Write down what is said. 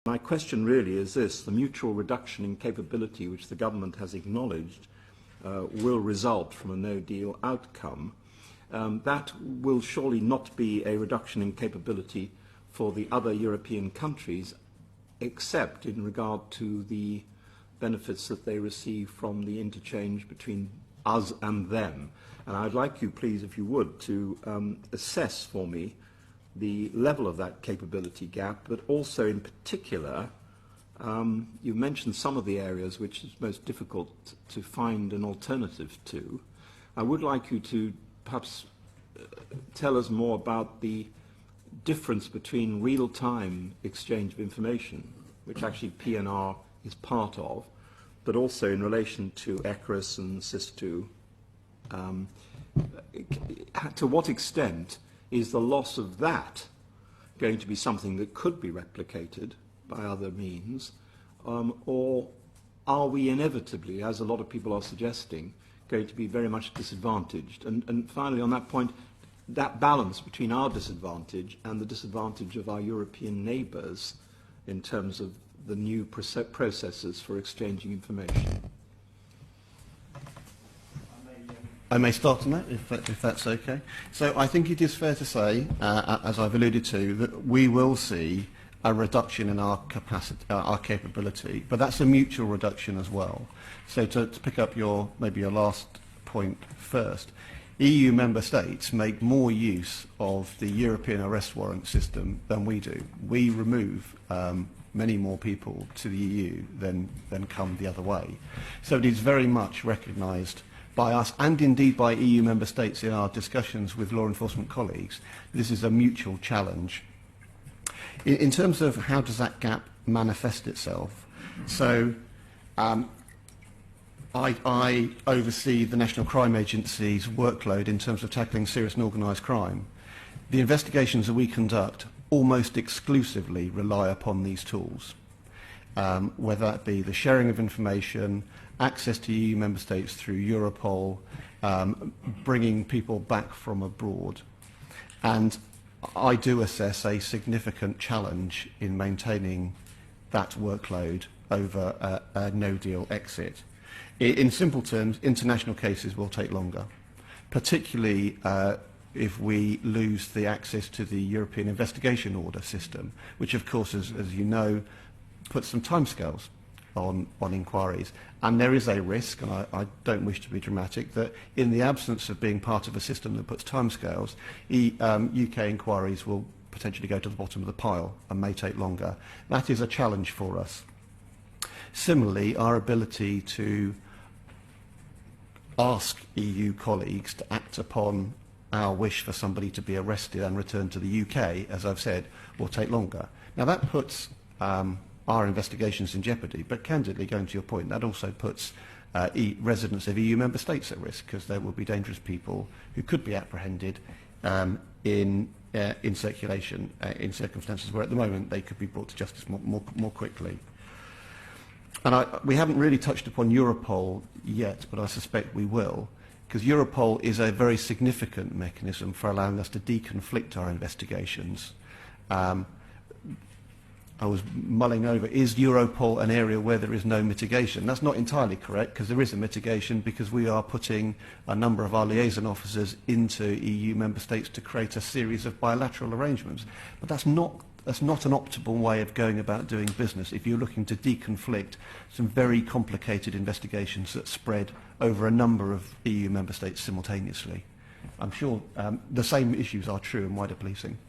My question really is this: the mutual reduction in capability which the government has acknowledged will result from a no-deal outcome. That will surely not be a reduction in capability for the other European countries, except in regard to the benefits that they receive from the interchange between us and them. And I'd like you, please, if you would, to assess for me the level of that capability gap, but also in particular, you mentioned some of the areas which is most difficult to find an alternative to. I would like you to perhaps tell us more about the difference between real-time exchange of information, which actually PNR is part of, but also in relation to ECRIS and SIS2. To what extent is the loss of that going to be something that could be replicated by other means, or are we inevitably, as a lot of people are suggesting, going to be very much disadvantaged? And finally, on that point, that balance between our disadvantage and the disadvantage of our European neighbours in terms of the new processes for exchanging information. I may start on that, if that's okay. So I think it is fair to say, as I've alluded to, that we will see a reduction in our capacity, our capability, but that's a mutual reduction as well. So to pick up maybe your last point first, EU member states make more use of the European arrest warrant system than we do. We remove many more people to the EU than come the other way. So it is very much recognised by us and indeed by EU member states in our discussions with law enforcement colleagues. This is a mutual challenge. In terms of how does that gap manifest itself, so I oversee the National Crime Agency's workload in terms of tackling serious and organised crime. The investigations that we conduct almost exclusively rely upon these tools, whether that be the sharing of information, access to EU member states through Europol, bringing people back from abroad. And I do assess a significant challenge in maintaining that workload over a no-deal exit. In simple terms, international cases will take longer, particularly if we lose the access to the European investigation order system, which of course, as you know, puts some timescales on inquiries. And there is a risk, and I don't wish to be dramatic, that in the absence of being part of a system that puts timescales, UK inquiries will potentially go to the bottom of the pile and may take longer. That is a challenge for us. Similarly, our ability to ask EU colleagues to act upon our wish for somebody to be arrested and returned to the UK, as I've said, will take longer. Now that puts our investigations in jeopardy, but candidly, going to your point, that also puts residents of EU member states at risk, because there will be dangerous people who could be apprehended in circulation in circumstances where at the moment they could be brought to justice more quickly. And we haven't really touched upon Europol yet, but I suspect we will, because Europol is a very significant mechanism for allowing us to deconflict our investigations. I was mulling over, is Europol an area where there is no mitigation? That's not entirely correct, because there is a mitigation, because we are putting a number of our liaison officers into EU member states to create a series of bilateral arrangements. But that's not an optimal way of going about doing business if you're looking to deconflict some very complicated investigations that spread over a number of EU member states simultaneously. I'm sure the same issues are true in wider policing.